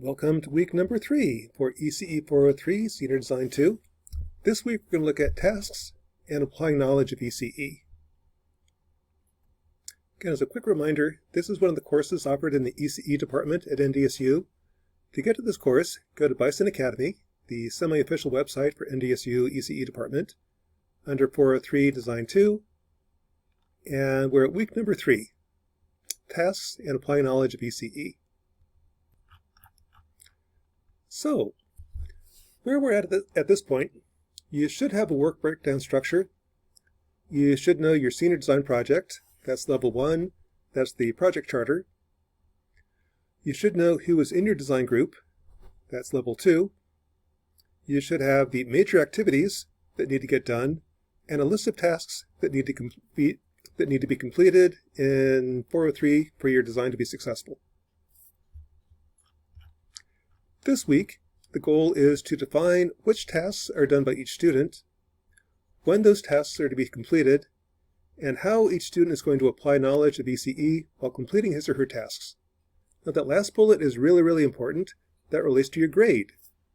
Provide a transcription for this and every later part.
Welcome to week number 3 for ECE 403 Senior Design 2. This week we're going to look at tasks and applying knowledge of ECE. Again, as a quick reminder, this is one of the courses offered in the ECE department at NDSU. To get to this course, go to Bison Academy, the semi-official website for NDSU ECE department, under 403 Design 2, and we're at week number 3, tasks and applying knowledge of ECE. So, where we're at this point, you should have a work breakdown structure. You should know your senior design project. That's level 1. That's the project charter. You should know who is in your design group. That's level 2. You should have the major activities that need to get done and a list of tasks that need to be completed in 403 for your design to be successful. This week, the goal is to define which tasks are done by each student, when those tasks are to be completed, and how each student is going to apply knowledge of ECE while completing his or her tasks. Now, that last bullet is really important. That relates to your grade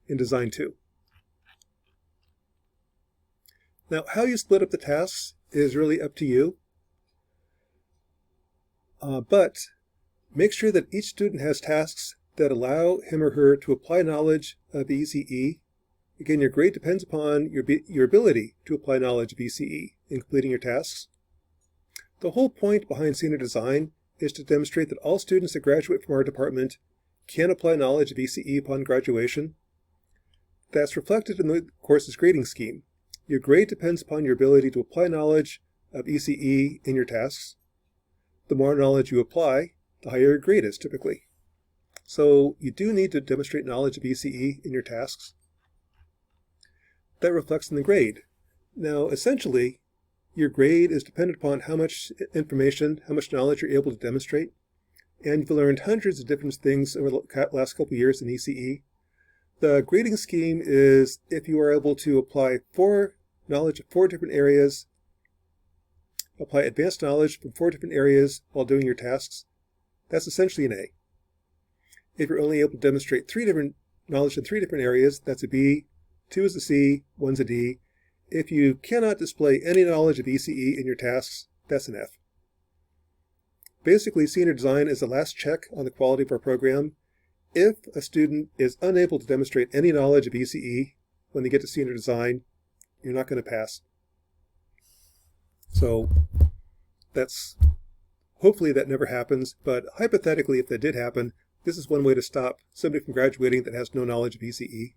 in Design 2. Now, how you split up the tasks is really up to you, but make sure that each student has tasks that allow him or her to apply knowledge of ECE. Again, your grade depends upon your ability to apply knowledge of ECE in completing your tasks. The whole point behind senior design is to demonstrate that all students that graduate from our department can apply knowledge of ECE upon graduation. That's reflected in the course's grading scheme. Your grade depends upon your ability to apply knowledge of ECE in your tasks. The more knowledge you apply, the higher your grade is typically. So you do need to demonstrate knowledge of ECE in your tasks. That reflects in the grade. Now, essentially, your grade is dependent upon how much information, how much knowledge you're able to demonstrate. And you've learned hundreds of different things over the last couple of years in ECE. The grading scheme is if you are able to apply knowledge of 4 different areas, apply advanced knowledge from 4 different areas while doing your tasks, that's essentially an A. If you're only able to demonstrate knowledge in 3 different areas, that's a B, 2 is a C, 1's a D. If you cannot display any knowledge of ECE in your tasks, that's an F. Basically, senior design is the last check on the quality of our program. If a student is unable to demonstrate any knowledge of ECE when they get to senior design, you're not going to pass. So hopefully that never happens, but hypothetically, if that did happen, this is one way to stop somebody from graduating that has no knowledge of ECE.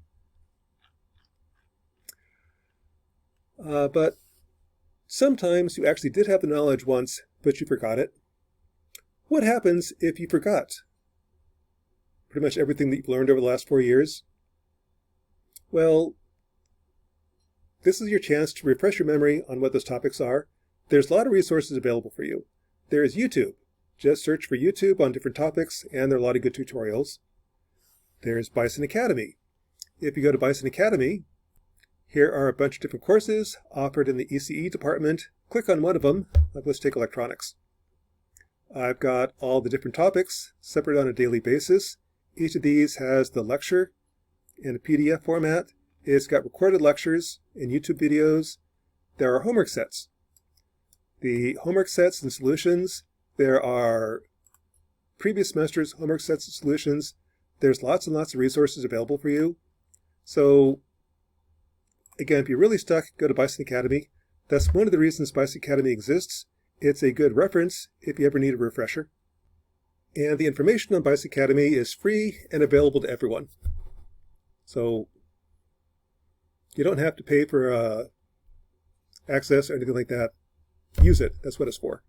But sometimes you actually did have the knowledge once, but you forgot it. What happens if you forgot pretty much everything that you've learned over the last 4 years? Well, this is your chance to refresh your memory on what those topics are. There's a lot of resources available for you. There is YouTube. Just search for YouTube on different topics, and there are a lot of good tutorials. There's Bison Academy. If you go to Bison Academy, here are a bunch of different courses offered in the ECE department. Click on one of them. Let's take electronics. I've got all the different topics separated on a daily basis. Each of these has the lecture in a PDF format. It's got recorded lectures and YouTube videos. There are homework sets. The homework sets and solutions, there are previous semester's homework sets and solutions. There's lots and lots of resources available for you. So, again, if you're really stuck, go to Bison Academy. That's one of the reasons Bison Academy exists. It's a good reference if you ever need a refresher. And the information on Bison Academy is free and available to everyone. So, you don't have to pay for access or anything like that. Use it. That's what it's for.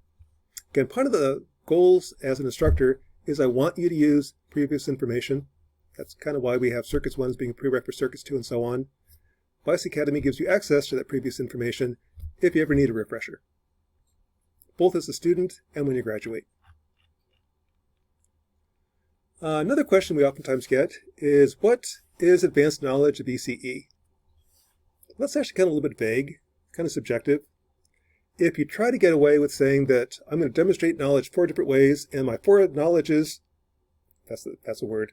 Again, part of the goals as an instructor is I want you to use previous information. That's kind of why we have Circuits 1 being a prereq for Circuits 2 and so on. Bison Academy gives you access to that previous information if you ever need a refresher, both as a student and when you graduate. Another question we oftentimes get is, what is advanced knowledge of ECE? That's actually kind of a little bit vague, kind of subjective. If you try to get away with saying that I'm going to demonstrate knowledge 4 different ways, and my 4 knowledges, that's a word,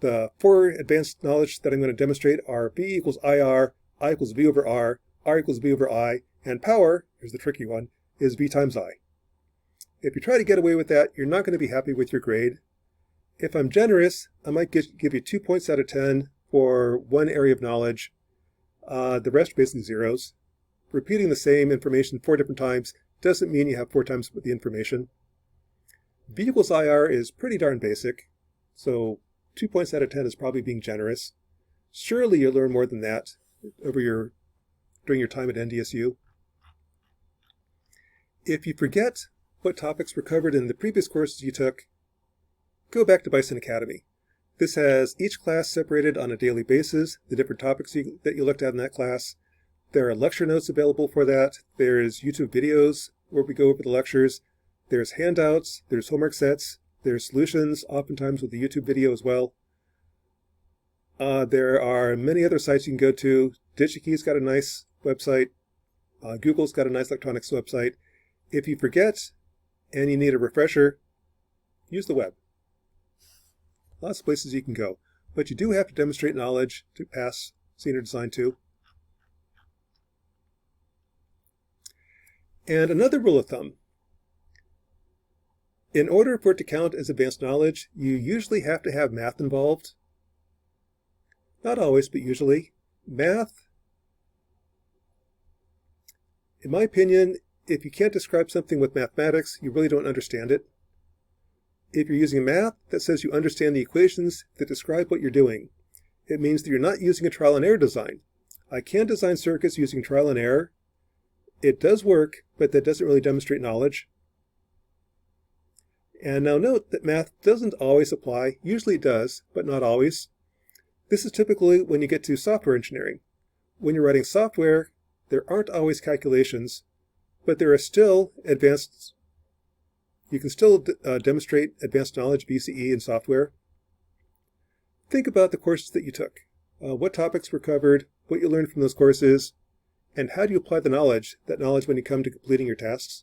The 4 advanced knowledge that I'm going to demonstrate are V equals IR, I equals V over R equals V over I, and power, here's the tricky one, is V times I. If you try to get away with that, you're not going to be happy with your grade. If I'm generous, I might give you 2 points out of 10 for one area of knowledge. The rest are basically zeros. Repeating the same information 4 different times doesn't mean you have 4 times the information. V equals IR is pretty darn basic, so 2 points out of 10 is probably being generous. Surely you'll learn more than that during your time at NDSU. If you forget what topics were covered in the previous courses you took, go back to Bison Academy. This has each class separated on a daily basis, the different topics that you looked at in that class. There are lecture notes available for that. There's YouTube videos where we go over the lectures. There's handouts, there's homework sets, there's solutions, oftentimes with the YouTube video as well. There are many other sites you can go to. DigiKey's got a nice website. Google's got a nice electronics website. If you forget and you need a refresher, use the web. Lots of places you can go. But you do have to demonstrate knowledge to pass Senior Design 2. And another rule of thumb. In order for it to count as advanced knowledge, you usually have to have math involved. Not always, but usually. Math, in my opinion, if you can't describe something with mathematics, you really don't understand it. If you're using math that says you understand the equations that describe what you're doing, it means that you're not using a trial and error design. I can design circuits using trial and error. It does work, but that doesn't really demonstrate knowledge. And now note that math doesn't always apply. Usually it does, but not always. This is typically when you get to software engineering. When you're writing software, there aren't always calculations, but there are still advanced. You can still demonstrate advanced knowledge, BCE, in software. Think about the courses that you took. What topics were covered, what you learned from those courses, and how do you apply that knowledge when you come to completing your tasks.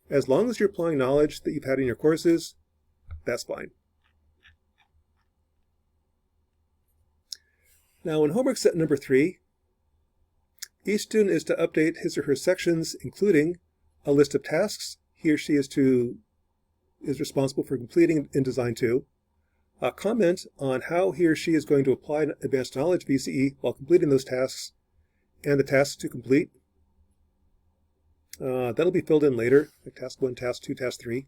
As long as you're applying knowledge that you've had in your courses, that's fine. Now in homework set number 3, each student is to update his or her sections, including a list of tasks he or she is responsible for completing in Design 2, a comment on how he or she is going to apply advanced knowledge BCE while completing those tasks, and the tasks to complete. That'll be filled in later, like task 1, task 2, task 3.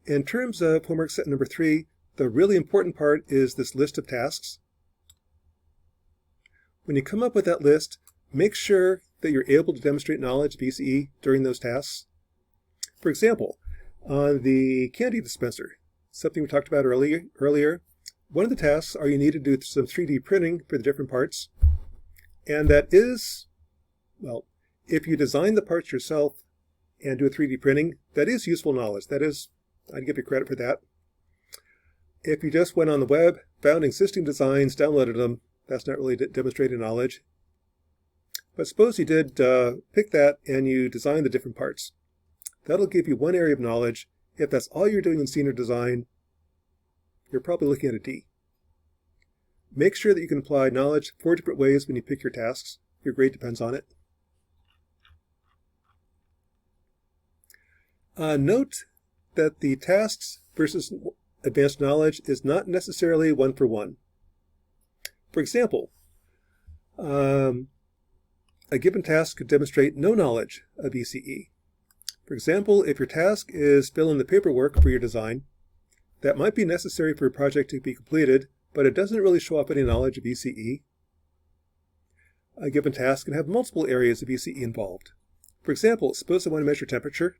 In terms of homework set number 3, the really important part is this list of tasks. When you come up with that list, make sure that you're able to demonstrate knowledge BCE during those tasks. For example, on the candy dispenser, something we talked about earlier, one of the tasks are you need to do some 3D printing for the different parts. And that is, well, if you design the parts yourself and do a 3D printing, that is useful knowledge. That is, I'd give you credit for that. If you just went on the web, found existing designs, downloaded them, that's not really demonstrating knowledge. But suppose you did pick that and you design the different parts. That'll give you one area of knowledge. If that's all you're doing in senior design, you're probably looking at a D. Make sure that you can apply knowledge 4 different ways when you pick your tasks. Your grade depends on it. Note that the tasks versus advanced knowledge is not necessarily 1 for 1. For example, a given task could demonstrate no knowledge of ECE. For example, if your task is fill in the paperwork for your design, that might be necessary for a project to be completed, but it doesn't really show up any knowledge of ECE. A given task can have multiple areas of ECE involved. For example, suppose I want to measure temperature.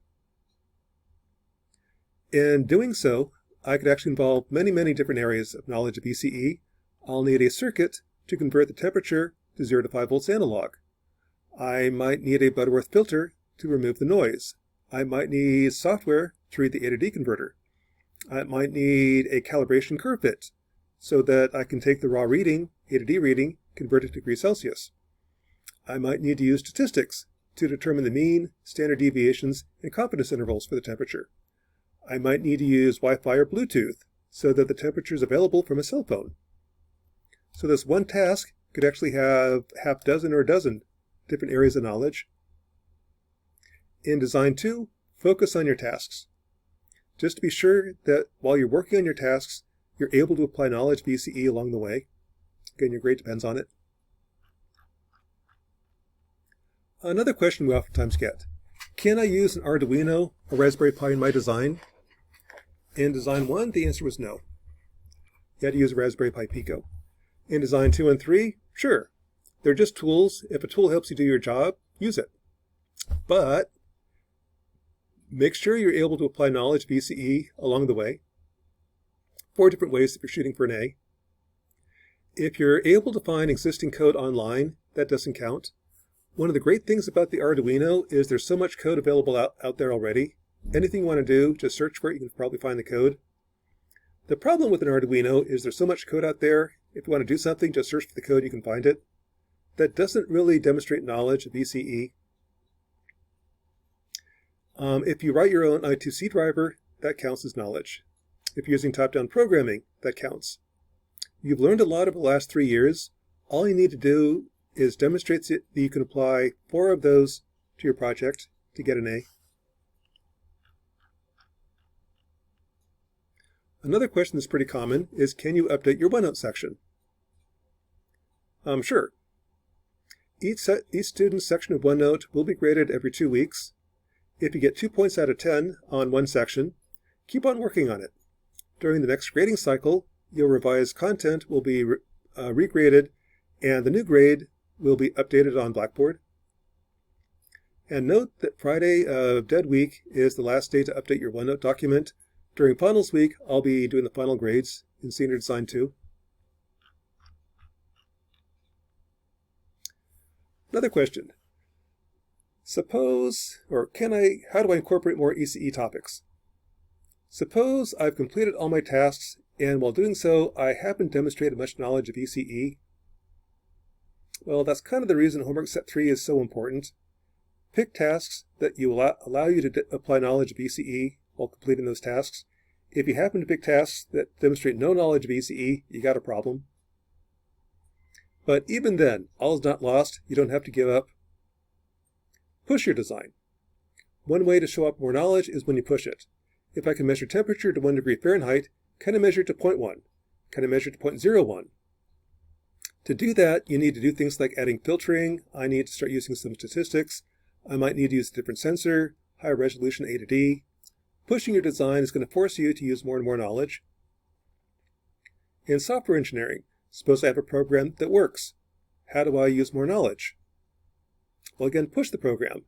In doing so, I could actually involve many different areas of knowledge of ECE. I'll need a circuit to convert the temperature to 0 to 5 volts analog. I might need a Butterworth filter to remove the noise. I might need software to read the A to D converter. I might need a calibration curve fit so that I can take the raw reading, A to D reading, convert it to degrees Celsius. I might need to use statistics to determine the mean, standard deviations, and confidence intervals for the temperature. I might need to use Wi-Fi or Bluetooth so that the temperature is available from a cell phone. So this one task could actually have half dozen or a dozen different areas of knowledge. In Design 2, focus on your tasks. Just to be sure that while you're working on your tasks, you're able to apply knowledge of ECE along the way. Again, your grade depends on it. Another question we oftentimes get: can I use an Arduino or Raspberry Pi in my design? In Design 1, the answer was no. You had to use a Raspberry Pi Pico. In Design 2 and 3, sure. They're just tools. If a tool helps you do your job, use it. But make sure you're able to apply knowledge of ECE along the way. 4 different ways if you're shooting for an A. If you're able to find existing code online, that doesn't count. One of the great things about the Arduino is there's so much code available out there already. Anything you want to do, just search for it, you can probably find the code. The problem with an Arduino is there's so much code out there. If you want to do something, just search for the code, you can find it. That doesn't really demonstrate knowledge of ECE. If you write your own I2C driver, that counts as knowledge. If you're using top-down programming, that counts. You've learned a lot over the last 3 years. All you need to do is demonstrate that you can apply 4 of those to your project to get an A. Another question that's pretty common is, can you update your OneNote section? Sure. Each student's section of OneNote will be graded every 2 weeks. If you get 2 points out of 10 on one section, keep on working on it. During the next grading cycle, your revised content will be regraded, and the new grade will be updated on Blackboard. And note that Friday of Dead Week is the last day to update your OneNote document. During Finals Week, I'll be doing the final grades in Senior Design 2. Another question. How do I incorporate more ECE topics? Suppose I've completed all my tasks, and while doing so, I haven't demonstrated much knowledge of ECE. Well, that's kind of the reason Homework Set 3 is so important. Pick tasks that allow you to apply knowledge of ECE while completing those tasks. If you happen to pick tasks that demonstrate no knowledge of ECE, you got a problem. But even then, all is not lost. You don't have to give up. Push your design. One way to show up more knowledge is when you push it. If I can measure temperature to 1 degree Fahrenheit, can I measure it to 0.1? Can I measure it to 0.01? To do that, you need to do things like adding filtering. I need to start using some statistics. I might need to use a different sensor, higher resolution A to D. Pushing your design is going to force you to use more and more knowledge. In software engineering, suppose I have a program that works. How do I use more knowledge? Well, again, push the program.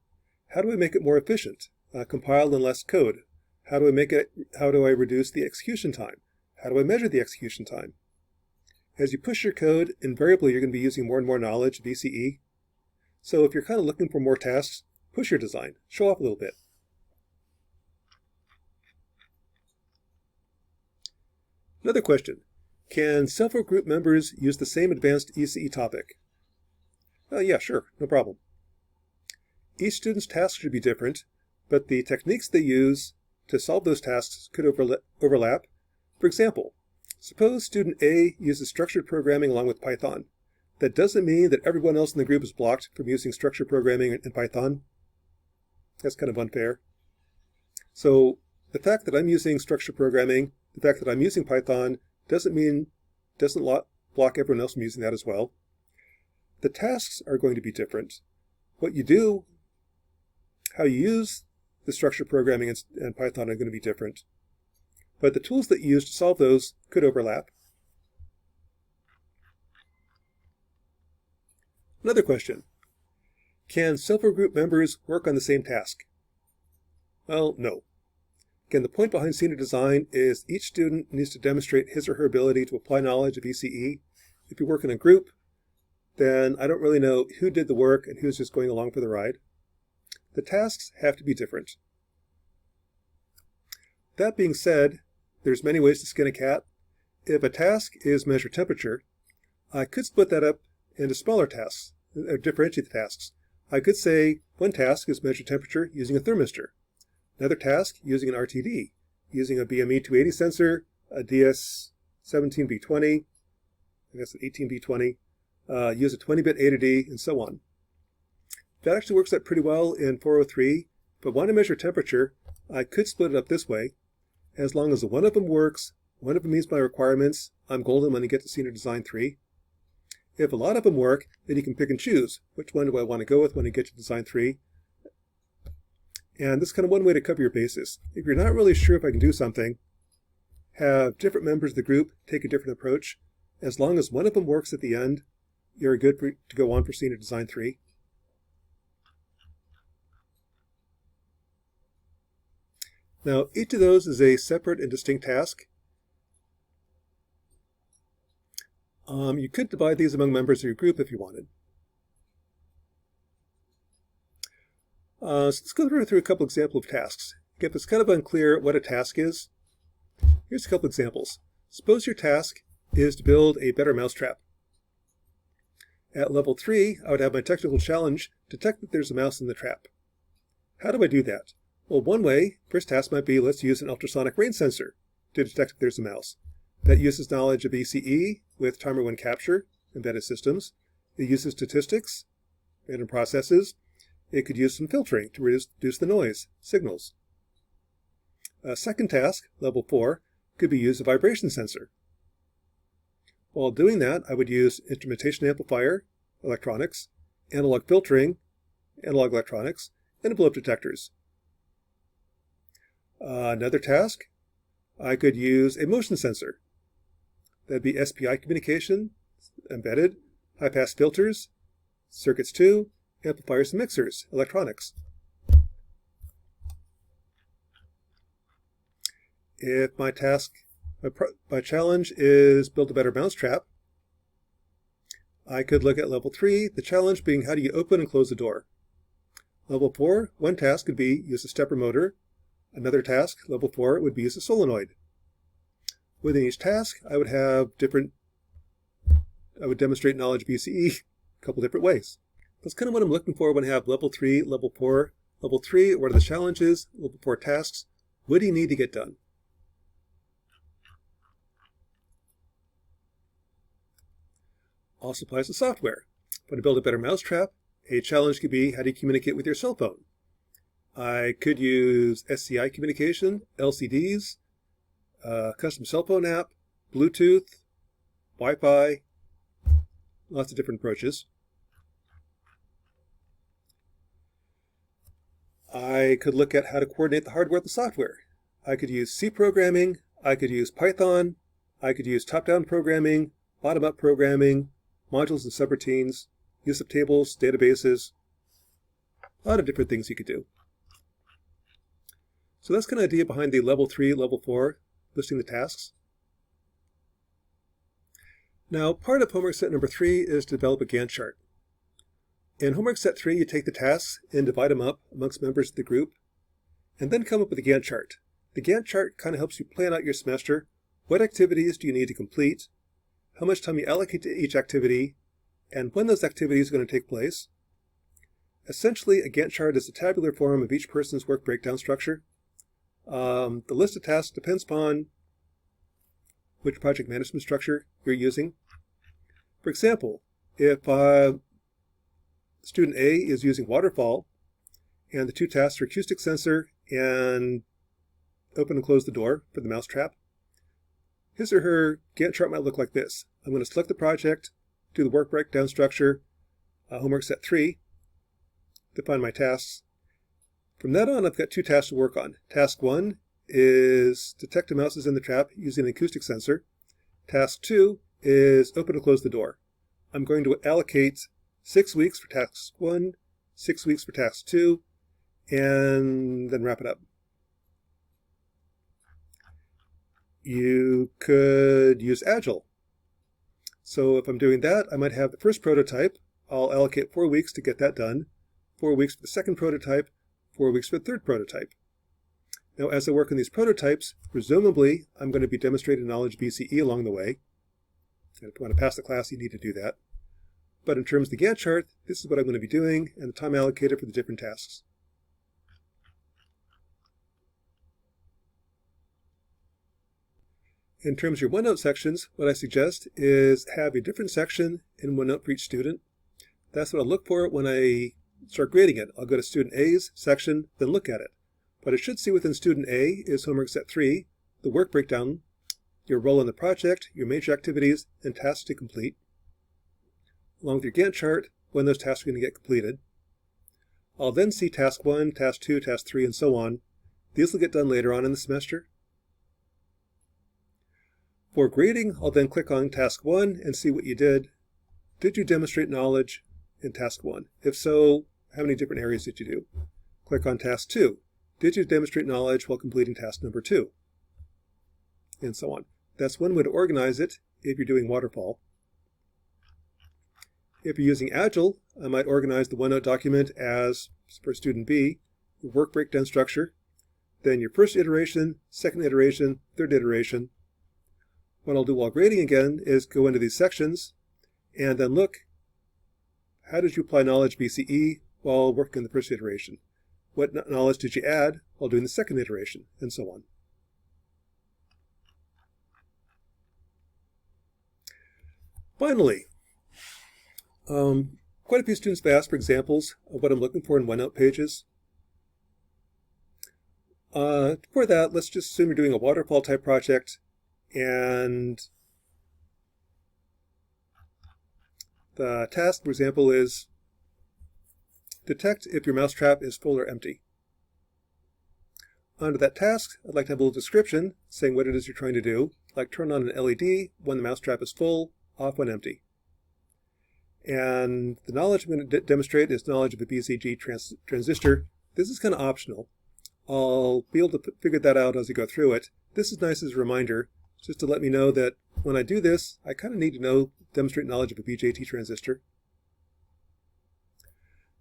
How do I make it more efficient? Compile in less code. How do I reduce the execution time? How do I measure the execution time? As you push your code, invariably you're going to be using more and more knowledge of ECE. So if you're kind of looking for more tasks, push your design. Show off a little bit. Another question. Can several group members use the same advanced ECE topic? Yeah, sure, no problem. Each student's tasks should be different, but the techniques they use to solve those tasks could overlap. For example, suppose student A uses structured programming along with Python. That doesn't mean that everyone else in the group is blocked from using structured programming in Python. That's kind of unfair. So the fact that I'm using structured programming, the fact that I'm using Python, doesn't block everyone else from using that as well. The tasks are going to be different. What you do, how you use the structured programming and Python are going to be different. But the tools that you use to solve those could overlap. Another question. Can several group members work on the same task? Well, no. Again, the point behind senior design is each student needs to demonstrate his or her ability to apply knowledge of ECE. If you work in a group, then I don't really know who did the work and who's just going along for the ride. The tasks have to be different. That being said, there's many ways to skin a cat. If a task is measure temperature, I could split that up into smaller tasks, or differentiate the tasks. I could say one task is measure temperature using a thermistor. Another task using an RTD, using a BME 280 sensor a DS17B20, I guess an 18B20, use a 20-bit A to D, and so on. That actually works out pretty well in 403. If I want to measure temperature, I could split it up this way. As long as one of them works, one of them meets my requirements, I'm golden when I get to Senior Design 3. If a lot of them work, then you can pick and choose. Which one do I want to go with when I get to Design 3? And this is kind of one way to cover your bases. If you're not really sure if I can do something, have different members of the group take a different approach. As long as one of them works at the end, you're good to go on for Senior Design 3. Now, each of those is a separate and distinct task. You could divide these among members of your group if you wanted. So let's go through a couple examples of tasks. If it's kind of unclear what a task is, here's a couple examples. Suppose your task is to build a better mousetrap. At level 3, I would have my technical challenge detect that there's a mouse in the trap. How do I do that? Well, one way, first task might be let's use an ultrasonic rain sensor to detect if there's a mouse. That uses knowledge of ECE with timer when capture, embedded systems. It uses statistics, random processes. It could use some filtering to reduce the noise, signals. A second task, level 4, could be use a vibration sensor. While doing that, I would use instrumentation amplifier, electronics, analog filtering, analog electronics, and envelope detectors. Another task, I could use a motion sensor. That'd be SPI communication, embedded, high-pass filters, circuits 2, amplifiers and mixers, electronics. If my challenge is build a better mousetrap, I could look at level 3, the challenge being how do you open and close the door. Level 4, one task could be use a stepper motor. Another task, level 4, would be use a solenoid. Within each task, I would demonstrate knowledge of ECE a couple different ways. That's kind of what I'm looking for when I have level 3, level 4. Level 3, what are the challenges? Level 4 tasks. What do you need to get done? Also applies to software. When I build a better mousetrap, a challenge could be how do you communicate with your cell phone? I could use SCI communication, LCDs, custom cell phone app, Bluetooth, Wi-Fi, lots of different approaches. I could look at how to coordinate the hardware with the software. I could use C programming, I could use Python, I could use top-down programming, bottom-up programming, modules and subroutines, use of tables, databases, a lot of different things you could do. So that's kind of the idea behind the level 3, level 4, listing the tasks. Now, part of homework set number 3 is to develop a Gantt chart. In homework set 3, you take the tasks and divide them up amongst members of the group, and then come up with a Gantt chart. The Gantt chart kind of helps you plan out your semester. What activities do you need to complete? How much time you allocate to each activity, and when those activities are going to take place. Essentially, a Gantt chart is a tabular form of each person's work breakdown structure. The list of tasks depends upon which project management structure you're using. For example, if student A is using waterfall, and the two tasks are acoustic sensor and open and close the door for the mousetrap, his or her Gantt chart might look like this. I'm going to select the project, do the work breakdown structure, homework set 3, define my tasks. From that on, I've got 2 tasks to work on. Task 1 is detect a mouse is in the trap using an acoustic sensor. Task 2 is open and close the door. I'm going to allocate 6 weeks for task 1, 6 weeks for task 2, and then wrap it up. You could use Agile. So if I'm doing that, I might have the first prototype. I'll allocate 4 weeks to get that done, 4 weeks for the second prototype, 4 weeks for the third prototype. Now, as I work on these prototypes, presumably, I'm going to be demonstrating knowledge of ECE along the way. And if you want to pass the class, you need to do that. But in terms of the Gantt chart, this is what I'm going to be doing and the time allocated for the different tasks. In terms of your OneNote sections, what I suggest is have a different section in OneNote for each student. That's what I'll look for when I start grading it. I'll go to student A's section, then look at it. What I should see within student A is homework set 3, the work breakdown, your role in the project, your major activities, and tasks to complete, along with your Gantt chart when those tasks are going to get completed. I'll then see task 1, task 2, task 3, and so on. These will get done later on in the semester. For grading, I'll then click on task 1 and see what you did. Did you demonstrate knowledge in task 1? If so, how many different areas did you do? Click on task 2. Did you demonstrate knowledge while completing task number 2? And so on. That's one way to organize it if you're doing waterfall. If you're using Agile, I might organize the OneNote document as, for student B, your work breakdown structure, then your first iteration, second iteration, third iteration. What I'll do while grading again is go into these sections and then look, how did you apply knowledge BCE while working in the first iteration? What knowledge did you add while doing the second iteration? And so on. Finally, quite a few students have asked for examples of what I'm looking for in OneNote pages. For that, let's just assume you're doing a waterfall type project and the task, for example, is detect if your mousetrap is full or empty. Under that task, I'd like to have a little description saying what it is you're trying to do, like turn on an LED when the mousetrap is full, off when empty. And the knowledge I'm going to demonstrate is knowledge of a BCG transistor. This is kind of optional. I'll be able to figure that out as I go through it. This is nice as a reminder, just to let me know that when I do this, I kind of need to demonstrate knowledge of a BJT transistor.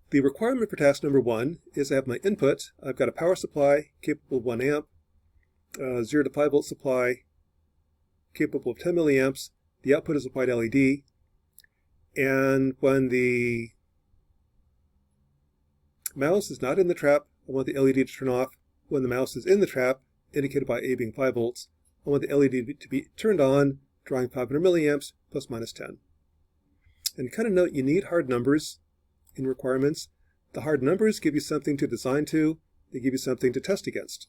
The requirement for task number 1 is I have my input. I've got a power supply capable of 1 amp, 0 to 5 volt supply capable of 10 milliamps. The output is a white LED. And when the mouse is not in the trap, I want the LED to turn off. When the mouse is in the trap, indicated by A being 5 volts, I want the LED to be turned on, drawing 500 milliamps, plus minus 10. And kind of note, you need hard numbers in requirements. The hard numbers give you something to design to. They give you something to test against.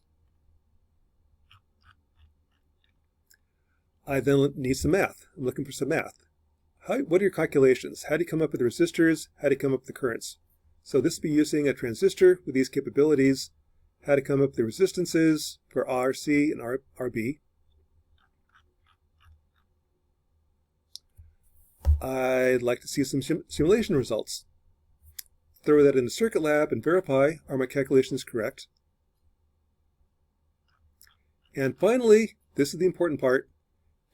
I then need some math. I'm looking for some math. What are your calculations? How do you come up with the resistors? How do you come up with the currents? So this would be using a transistor with these capabilities. How to come up with the resistances for RC and RB. I'd like to see some simulation results. Throw that into Circuit Lab and verify, are my calculations correct? And finally, this is the important part,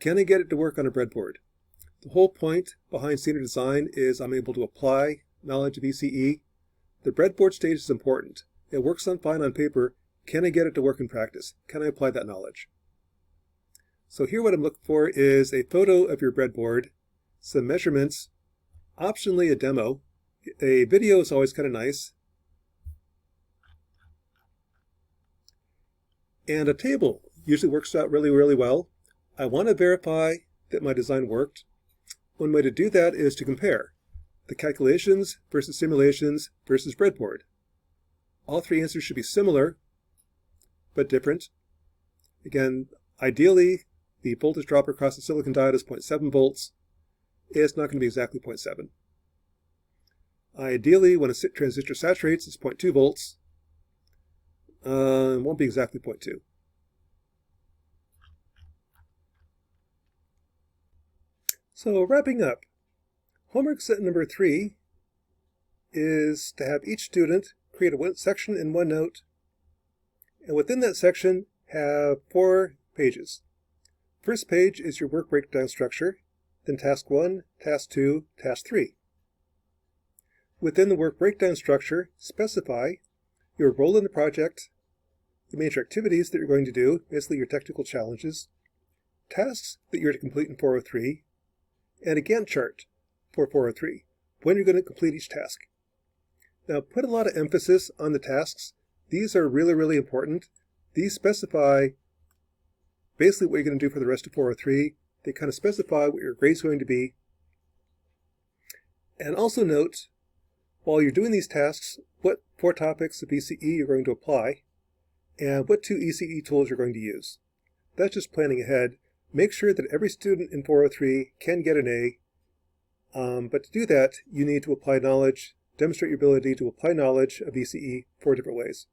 can I get it to work on a breadboard? The whole point behind standard design is I'm able to apply knowledge of ECE. The breadboard stage is important. It works fine on paper. Can I get it to work in practice? Can I apply that knowledge? So here what I'm looking for is a photo of your breadboard, some measurements, optionally a demo. A video is always kind of nice. And a table usually works out really, really well. I want to verify that my design worked. One way to do that is to compare the calculations versus simulations versus breadboard. All three answers should be similar, but different. Again, ideally, the voltage drop across the silicon diode is 0.7 volts. It's not going to be exactly 0.7. Ideally, when a transistor saturates, it's 0.2 volts. It won't be exactly 0.2. So wrapping up, homework set number 3 is to have each student create a section in OneNote, and within that section have 4 pages. First page is your work breakdown structure, then task 1, task 2, task 3. Within the work breakdown structure, specify your role in the project, the major activities that you're going to do, basically your technical challenges, tasks that you're to complete in 403, and a Gantt chart for 403, when you're going to complete each task. Now, put a lot of emphasis on the tasks. These are really, really important. These specify basically what you're going to do for the rest of 403. They kind of specify what your grade's going to be. And also note, while you're doing these tasks, what 4 topics of ECE you're going to apply, and what 2 ECE tools you're going to use. That's just planning ahead. Make sure that every student in 403 can get an A, but to do that, you need to apply knowledge, demonstrate your ability to apply knowledge of ECE 4 different ways.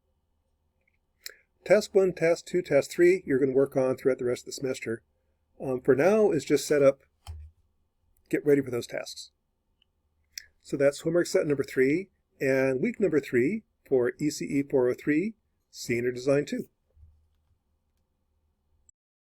Task 1, Task 2, Task 3, you're going to work on throughout the rest of the semester. For now, is just set up, get ready for those tasks. So that's homework set number 3, and week number 3 for ECE 403, Senior Design 2.